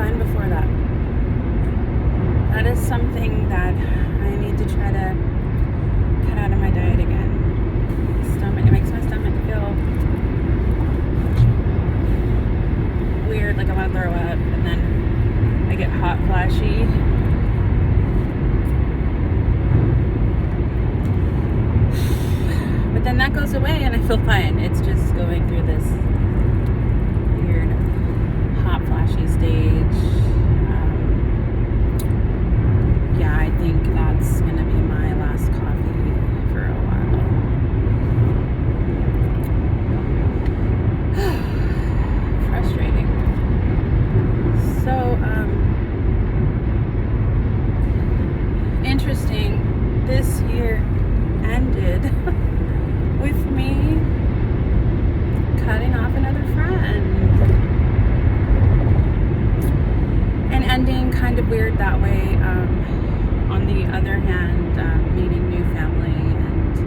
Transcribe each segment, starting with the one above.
fine before that. That is something that I need to try to cut out of my diet again. It makes my stomach feel weird, like I want to throw up, and then I get hot flashy. But then that goes away and I feel fine. It's just going through this weird hot flashy stage. Yeah, I think that's gonna be my last coffee for a while. Frustrating. So, interesting. This year ended with me cutting off another friend. And ending kind of weird that way. On the other hand, meeting new family, and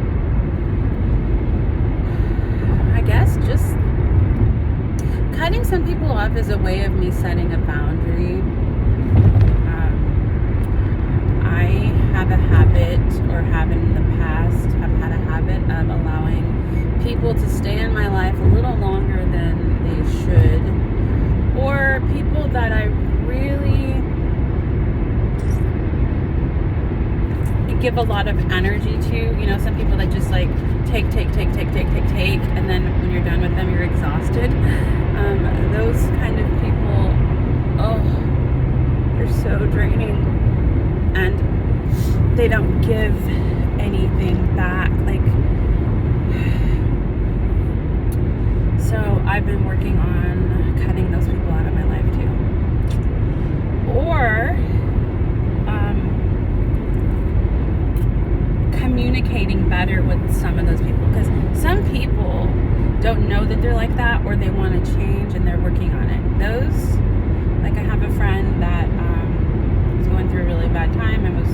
I guess just cutting some people off is a way of me setting a boundary. I have a habit, or have in the past, have had a habit of allowing people to stay in my life a little longer than they should, or people that I really give a lot of energy to. You know, some people that just like take, and then when you're done with them, you're exhausted. Those kind of people, they're so draining, and they don't give anything back. Like, so I've been working on cutting those people out of my life too. Or communicating better with some of those people, because some people don't know that they're like that, or they want to change and they're working on it. Those, like, I have a friend that was going through a really bad time and was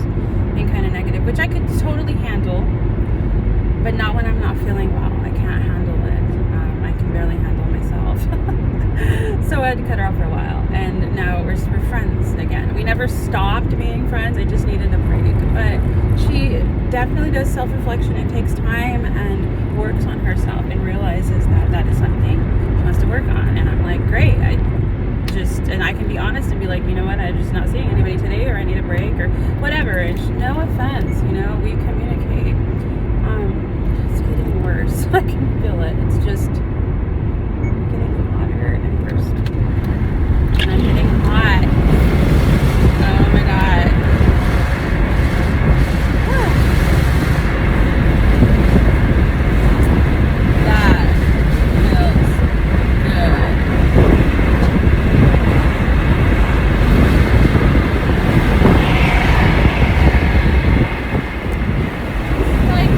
being kind of negative, which I could totally handle, but not when I'm not feeling well. I can't handle it. I can barely handle myself. So I had to cut her off for a while, and now we're friends again. We never stopped being friends. I just needed a break. But she definitely does self-reflection and takes time and works on herself and realizes that that is something she wants to work on. And I'm like, great. And I can be honest and be like, you know what, I'm just not seeing anybody today, or I need a break, or whatever. And no offense, you know, we communicate. It's getting worse. I can feel it. It's just getting hotter in person. And I'm getting hot. Oh my god. That feels good. It's like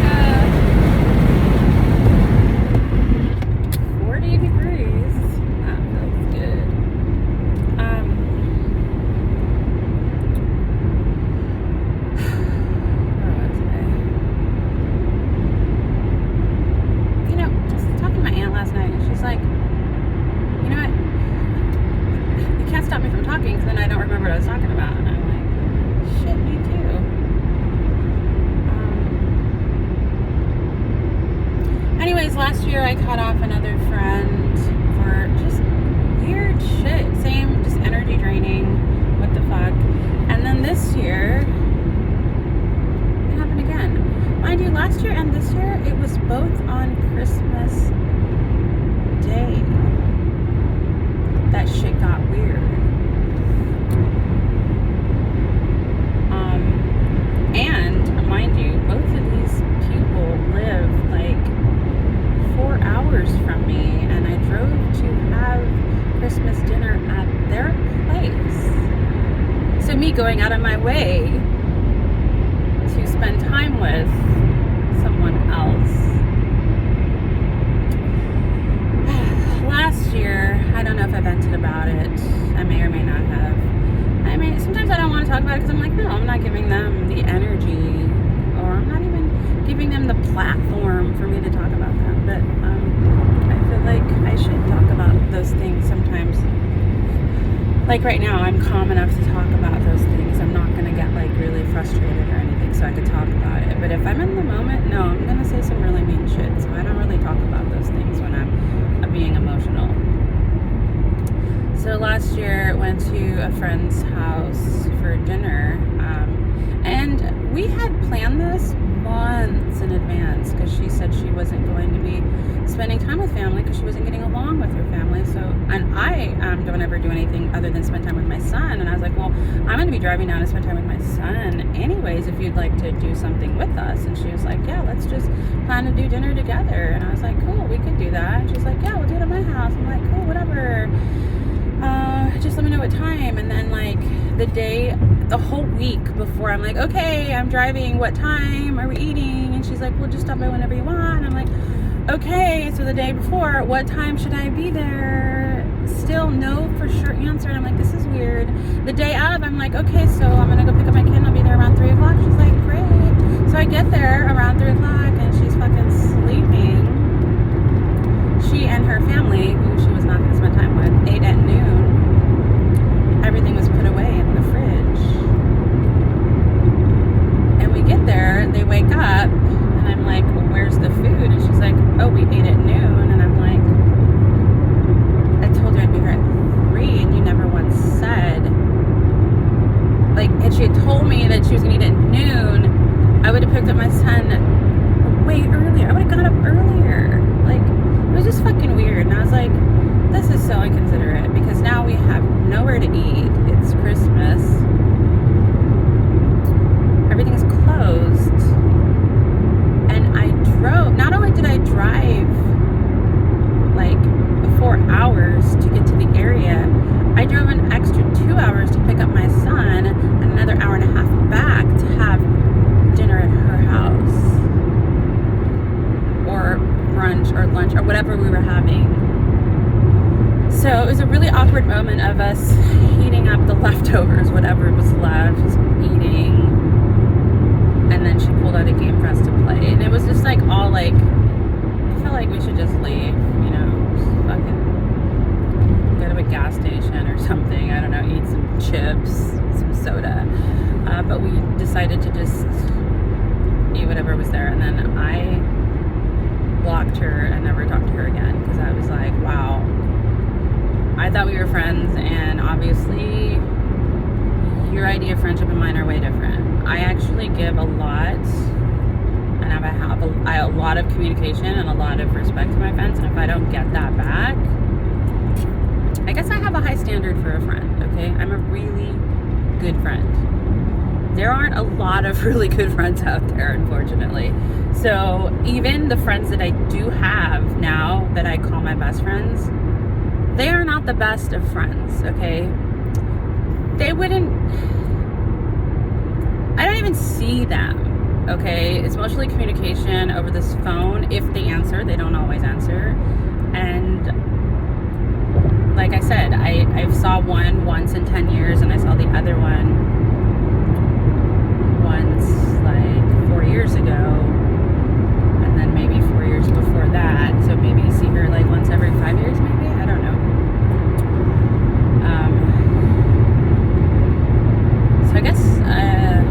40 degrees. That feels good. Where was I? You know, just talking to my aunt last night, and she's like, you know what? You can't stop me from talking, because then I don't remember what I was talking about. And I'm like, shit, me too. Anyways, last year I cut off another friend for just weird shit. Same, just energy draining. What the fuck? And then this year, it happened again. Mind you, last year and this year, it was both on Christmas Day. That shit got weird. And mind you, both of these people live like 4 hours from me, and I drove to have Christmas dinner at their place. So me going out of my way to spend time with someone else. Last year, I don't know if I vented about it. I may or may not have. I mean, sometimes I don't want to talk about it because I'm like, no, I'm not giving them the energy, or I'm not even giving them the platform for me to talk about them. But I feel like I should talk about those things sometimes. like right now, I'm calm enough to talk about those things. I'm not gonna get like really frustrated or anything, so I could talk about it. But if I'm in the moment, no, I'm gonna say some really mean shit. So I don't really talk about those things when I'm being emotional. So last year, went to a friend's house for dinner, and we had planned this months in advance because she said she wasn't going to be spending time with family because she wasn't getting along with her family. So, and I don't ever do anything other than spend time with my son. And I was like, well, I'm going to be driving down to spend time with my son anyways, if you'd like to do something with us. And she was like, yeah, let's just plan to do dinner together. And I was like, cool, we could do that. And she's like, yeah, we'll do it at my house. I'm like, cool, whatever. Just let me know what time. And then like the whole week before, I'm like, okay, I'm driving, what time are we eating? And she's like, well, just stop by whenever you want. I'm like, okay. So the day before, what time should I be there? Still no for sure answer. And I'm like, this is weird. The day of, I'm like, okay, so I'm gonna go pick up my kid and I'll be there around 3 o'clock. She's like, great. So I get there around 3 o'clock and she's fucking sleeping. She and her family, who she was not going to spend time with, ate at noon. Everything was put away in the fridge. And we get there, they wake up, and I'm like, well, where's the food? And she's like, oh, we ate at noon. And I'm like, I told you I'd be here at 3, and you never once said. Like, if she had told me that she was going to eat at noon, I would have picked up my son way earlier. I would have got up earlier. Like, it was just fucking weird. And I was like, this is so inconsiderate because now we have nowhere to eat. It's Christmas. Everything is closed. And I drove, not only did I drive like 4 hours to get to the area, I drove an extra 2 hours to pick up my son and another hour and a half back to have dinner at her house. Or brunch or lunch or whatever we were having. So it was a really awkward moment of us heating up the leftovers, whatever was left, eating. And then she pulled out a game for us to play. And it was just like all like, I felt like we should just leave, you know, just fucking go to a gas station or something. I don't know, eat some chips, some soda. But we decided to just eat whatever was there. And then I blocked her and never talked to her again because I was like, wow, I thought we were friends, and obviously your idea of friendship and mine are way different. I actually give a lot, and I have a lot of communication and a lot of respect to my friends, and if I don't get that back, I guess I have a high standard for a friend, okay? I'm a really good friend. There aren't a lot of really good friends out there, unfortunately. So even the friends that I do have now that I call my best friends, they are not the best of friends, okay? They wouldn't, I don't even see them, okay? It's mostly communication over this phone. If they answer, they don't always answer. And like I said, I saw one once in 10 years and I saw the other one once like 4 years ago. And then maybe 4 years before that. So maybe you see her like once every 5 years maybe? I don't know. So I guess I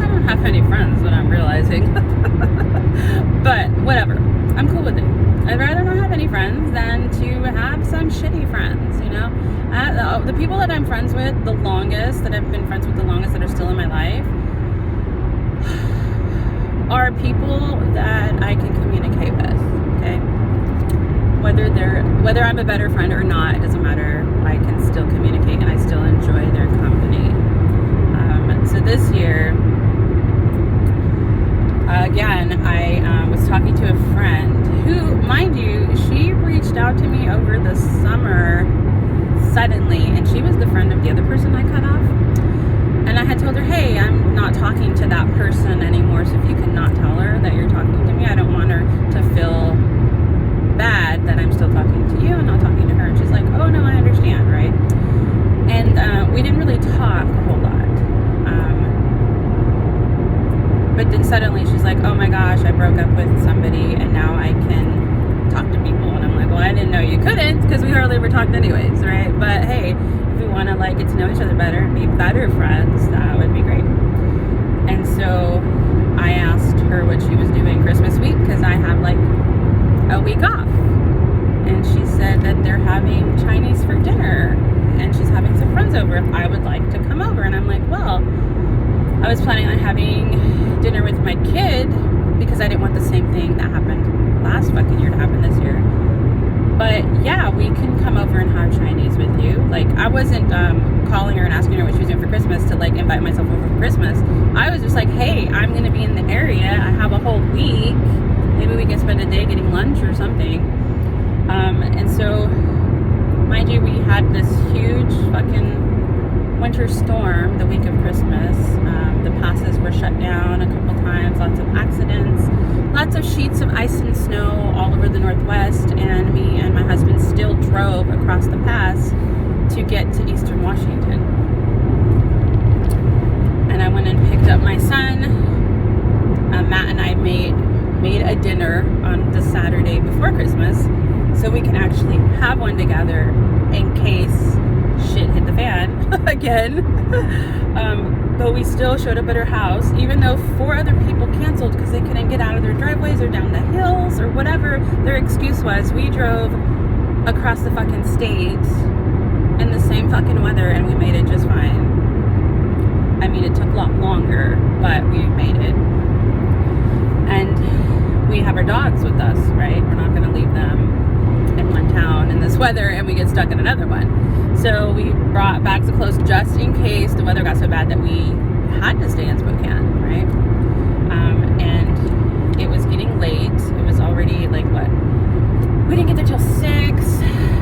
don't have any friends, what I'm realizing. But whatever. I'm cool with it. I'd rather not have any friends than to have some shitty friends, you know? The people that I'm friends with the longest, that I've been friends with the longest, that are still in my life, are people that I can communicate with, okay? Whether I'm a better friend or not, it doesn't matter. I can still communicate and I still enjoy their company. So this year, again, I was talking to a friend who, mind you, she reached out to me over the summer suddenly, and she was the friend of the other person I cut off. And I had told her, hey, I'm not talking to that person anymore, so if you can not tell her that you're talking to me, I don't want her to feel bad that I'm still talking to you and not talking to her. And she's like, oh no, I understand, right? And we didn't really talk a whole lot. But then suddenly she's like, oh my gosh, I broke up with somebody and now I can talk to people. And I'm like, well, I didn't know you couldn't because we hardly ever talked anyways, right? But hey, if we want to like get to know each other better and be better friends, that would be great. And so I asked her what she was doing Christmas week because I have like a week off. And she said that they're having Chinese for dinner and she's having some friends over if I would like to come over. And I'm like, well, I was planning on having dinner with my kid because I didn't want the same thing that happened last fucking year to happen this year. But yeah, we can come over and have Chinese with you. Like, I wasn't calling her and asking her what she was doing for Christmas to like invite myself over for Christmas. I was just like, hey, I'm going to be in the area. I have a whole week. Maybe we can spend a day getting lunch or something. And so, mind you, we had this huge fucking winter storm the week of Christmas. The passes were shut down a couple times, lots of accidents, lots of sheets of ice and snow all over the Northwest, and me and my husband still drove across the pass to get to Eastern Washington. And I went and picked up my son. Matt and I made a dinner on the Saturday before Christmas so we can actually have one together in case shit hit the fan again. But we still showed up at her house, even though 4 other people canceled because they couldn't get out of their driveways or down the hills or whatever their excuse was. We drove across the fucking state in the same fucking weather and we made it just fine. I mean, it took a lot longer, but we made it. And we have our dogs with us, right? We're not going to leave them in one town in this weather and we get stuck in another one. So we brought bags of clothes just in case the weather got so bad that we had to stay in Spokane, right? And it was getting late. It was already like what? We didn't get there till 6.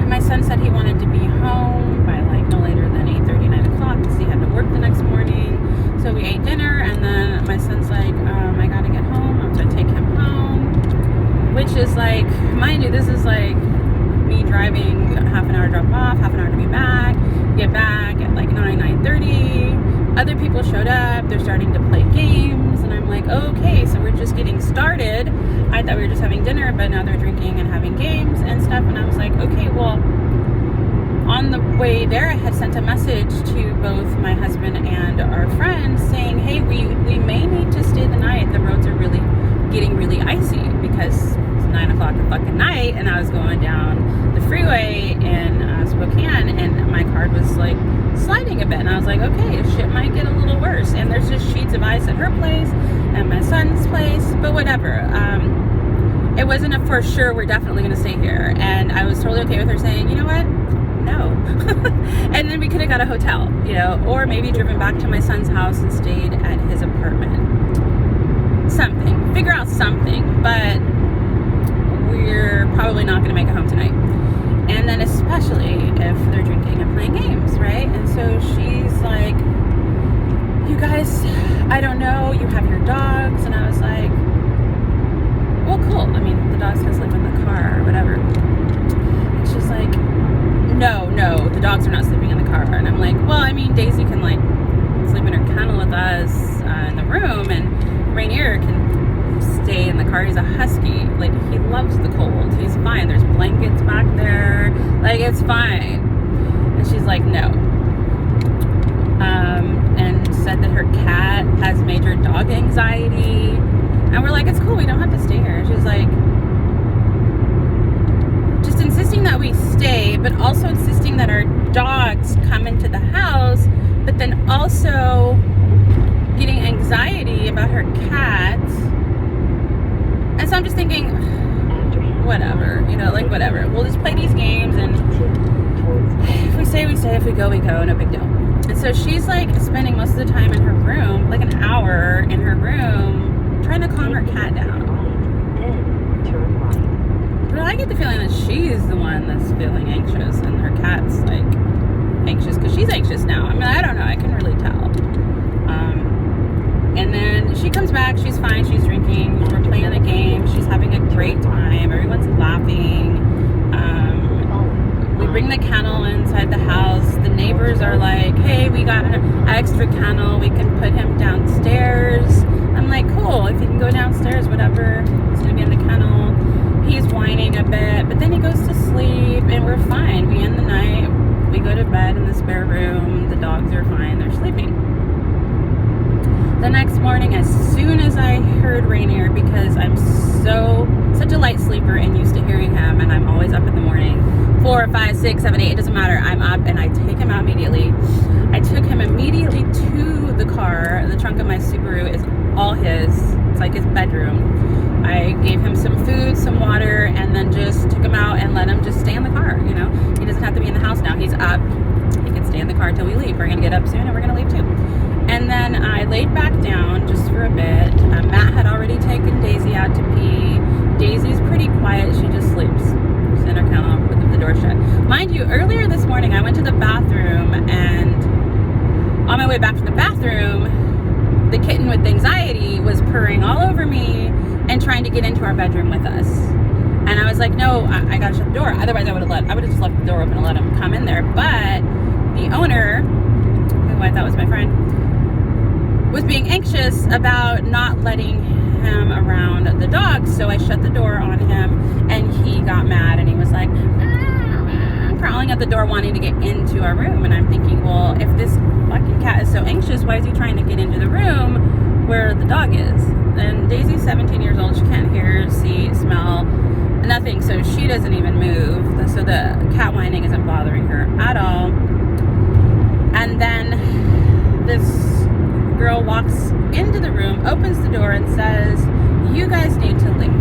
My son said he wanted to be home by like no later than 8:30, 9 o'clock because he had to work the next morning. So we ate dinner and then my son's like, I gotta get home. I'm gonna take him home. Which is like, mind you, this is like me driving half an hour drop off, half an hour to be back, get back at like 9:30. Other people showed up, they're starting to play games, and I'm like, okay, so we're just getting started. I thought we were just having dinner, but now they're drinking and having games and stuff, and I was like, okay, well, on the way there, I had sent a message to both my husband and our friend saying, hey, we may need to stay the night. The roads are really getting really icy because it's 9 o'clock at fucking night and I was going down the freeway in Spokane and my car was like sliding a bit and I was like, okay, shit might get a little worse. And there's just sheets of ice at her place and my son's place, but whatever. It wasn't a for sure we're definitely going to stay here. And I was totally okay with her saying, you know what? No. And then we could have got a hotel, you know, or maybe driven back to my son's house and stayed at his apartment. Something. Figure out something. But we're probably not going to make it home tonight. And then especially if they're drinking and playing games, right? And so she's like, you guys, I don't know, you have your dogs. And I was like, well, cool. I mean, the dogs can sleep in the car or whatever. And she's like, no, the dogs are not sleeping in the car. And I'm like, well, I mean, Daisy can like sleep in her kennel with us in the room, and Rainier can stay in the car. He's a husky. Like, he loves the cold. He's fine. There's blankets back there. Like, it's fine. And she's like, no. And said that her cat has major dog anxiety. And we're like, it's cool. We don't have to stay here. She's like, just insisting that we stay, but also insisting that our dogs come into the house, but then also getting anxiety about her cat. And so I'm just thinking, whatever, you know, like whatever. We'll just play these games, and if we stay, we stay. If we go, we go. No big deal. And so she's like spending most of the time in her room, like an hour in her room, trying to calm her cat down. But I get the feeling that she's the one that's feeling anxious, and her cat's like anxious because she's anxious now. I mean, I don't know. I can really tell. And then she comes back. She's fine. She's drinking. We're playing a game. She's having a great time. Everyone's laughing. We bring the kennel inside the house. The neighbors are like, hey, we got an extra kennel. We can put him downstairs. I'm like, cool. If he can go downstairs, whatever. He's going to be in the kennel. He's whining a bit, but then he goes to sleep and we're fine. We end the night, we go to bed in the spare room, the dogs are fine, they're sleeping. The next morning, as soon as I heard Rainier, because I'm such a light sleeper and used to hearing him, and I'm always up in the morning, 4, 5, 6, 7, 8, it doesn't matter, I'm up and I take him out immediately. I took him immediately to the car. The trunk of my Subaru is all his. It's like his bedroom. I gave him some food, some water, and then just took him out and let him just stay in the car, you know. He doesn't have to be in the house now. He's up. He can stay in the car until we leave. We're going to get up soon and we're going to leave too. And then I laid back down just for a bit. Matt had already taken Daisy out to pee. Daisy's pretty quiet. She just sleeps. She's in her kennel with the door shut. Mind you, earlier this morning I went to the bathroom, and on my way back to the bathroom, the kitten with anxiety was purring all over me and trying to get into our bedroom with us. And I was like, no, I gotta shut the door. Otherwise I would have just left the door open and let him come in there. But the owner, who I thought was my friend, was being anxious about not letting him around the dog. So I shut the door on him and he got mad and he was like, prowling at the door wanting to get into our room. And I'm thinking, well, if this fucking cat is so anxious, why is he trying to get into the room where the dog is? And Daisy's 17 years old. She can't hear, see, smell, nothing. So she doesn't even move. So the cat whining isn't bothering her at all. And then this girl walks into the room, opens the door and says, you guys need to leave.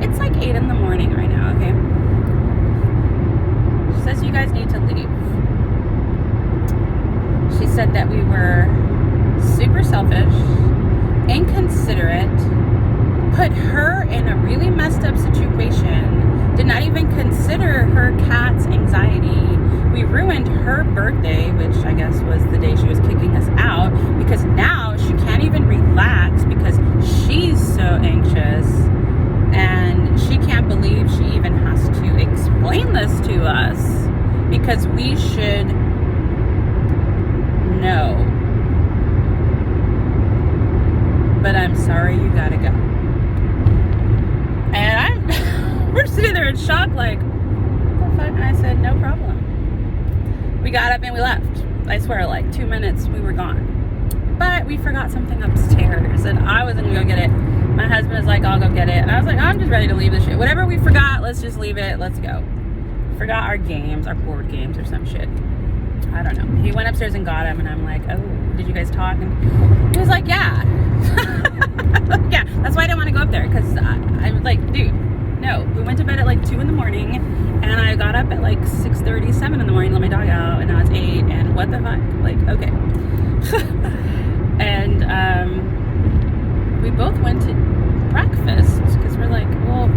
It's like 8 in the morning right now, okay? She says you guys need to leave. She said that we were super selfish, inconsiderate, put her in a really messed up situation, did not even consider her cat's anxiety. We ruined her birthday, which I guess was the day she was kicking us out, because now she can't even relax because she's so anxious and she can't believe she even has to explain this to us because we should know. But I'm sorry, you gotta go. And we're sitting there in shock like, what the fuck? And I said, no problem. We got up and we left. I swear, like 2 minutes, we were gone. But we forgot something upstairs and I wasn't gonna go get it. My husband is like, I'll go get it. And I was like, I'm just ready to leave this shit. Whatever we forgot, let's just leave it. Let's go. Forgot our games, our board games or some shit. I don't know. He went upstairs and got him and I'm like, oh, did you guys talk? And he was like, yeah. Yeah, that's why I didn't want to go up there because I was like, dude, no. We went to bed at like 2 in the morning and I got up at like 6:30, 7 in the morning to let my dog out and now it's 8 and what the fuck? Like, okay. And we both went to breakfast because we're like, well,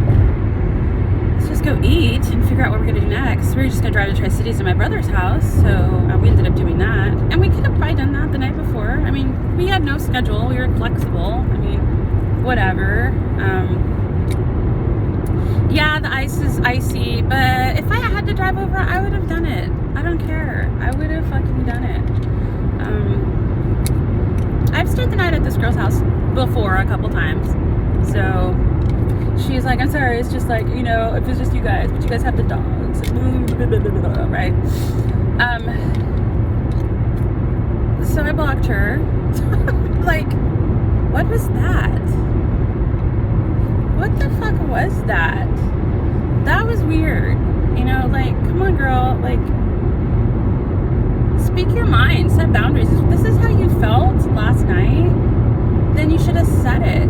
let's just go eat and figure out what we're gonna do next. We were just gonna drive to Tri-Cities to my brother's house, so we ended up doing that. And we could have probably done that the night before. I mean, we had no schedule. We were flexible. I mean, whatever. Yeah, the ice is icy, but if I had to drive over, I would have done it. I don't care. I would have fucking done it. I've stayed the night at this girl's house before a couple times, so she's like, I'm sorry, it's just like, you know, if it's just you guys, but you guys have the dogs, right? So I blocked her. Like, what was that? What the fuck was that? That was weird. You know, like, come on, girl, like, speak your mind, set boundaries. If this is how you felt last night, then you should have said it.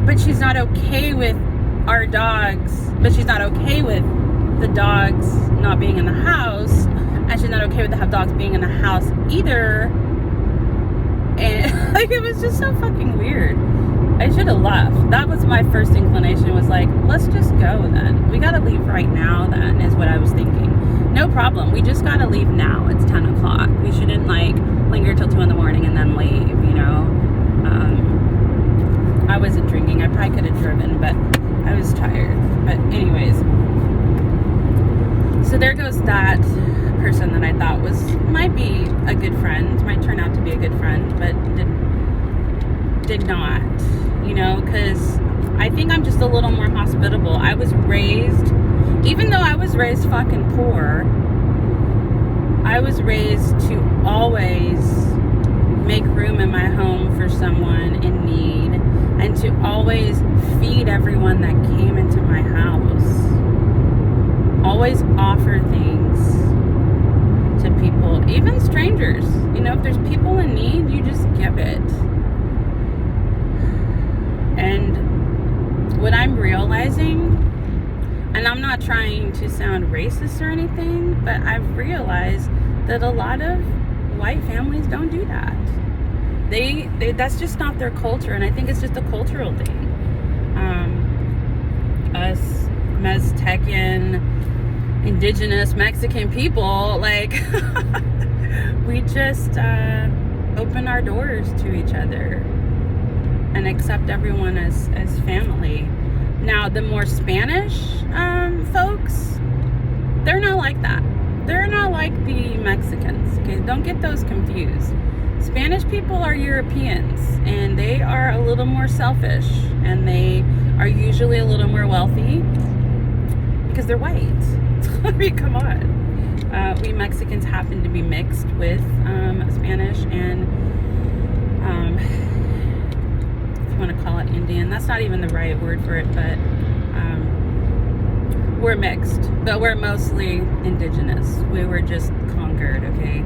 But she's not okay with our dogs, but she's not okay with the dogs not being in the house, and she's not okay with the dogs being in the house either. And like, it was just so fucking weird. I should have left. That was my first inclination, was like, let's just go then. We gotta leave right now then, is what I was thinking. No problem. We just gotta leave now. It's 10 o'clock. We shouldn't like linger till 2 in the morning and then leave, you know? I wasn't drinking. I probably could have driven, but I was tired. But anyways, so there goes that person that I thought might be a good friend, might turn out to be a good friend, but did not, you know, because I think I'm just a little more hospitable. I was raised, even though I was raised fucking poor, I was raised to always make room in my home for someone in need and to always feed everyone that came into my house. Always offer things to people, even strangers. You know, if there's people in need, you just give it. And what I'm realizing, and I'm not trying to sound racist or anything, but I've realized that a lot of white families don't do that. They that's just not their culture, and I think it's just a cultural thing. Us Meztecan, indigenous Mexican people, like we just open our doors to each other and accept everyone as family. Now, the more Spanish folks, they're not like that. They're not like the Mexicans. Okay, don't get those confused. Spanish people are Europeans, and they are a little more selfish, and they are usually a little more wealthy because they're white. I mean, come on. We Mexicans happen to be mixed with Spanish and, if you want to call it Indian, that's not even the right word for it, but we're mixed, but we're mostly indigenous. We were just conquered, okay?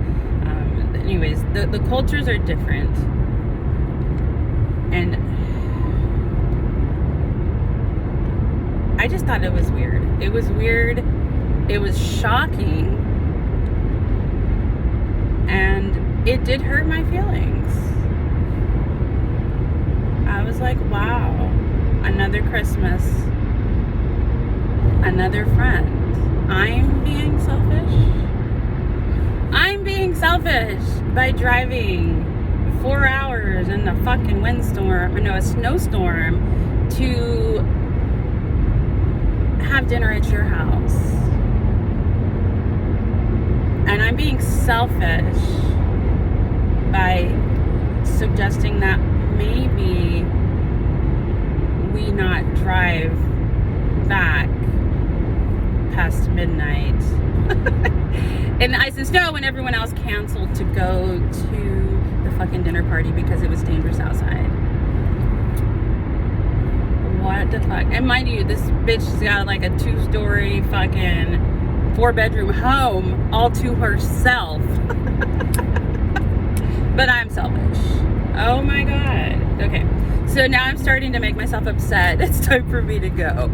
Anyways, the cultures are different. And I just thought it was weird. It was weird. It was shocking. And it did hurt my feelings. I was like, wow, another Christmas, another friend. I'm being selfish. I'm being selfish by driving 4 hours in the fucking a snowstorm to have dinner at your house. And I'm being selfish by suggesting that maybe we not drive back past midnight in the ice and snow when everyone else canceled to go to the fucking dinner party because it was dangerous outside. What the fuck? And mind you, this bitch's got like a 2-story fucking 4-bedroom home all to herself. But I'm selfish. Oh my god. Okay. So now I'm starting to make myself upset. It's time for me to go.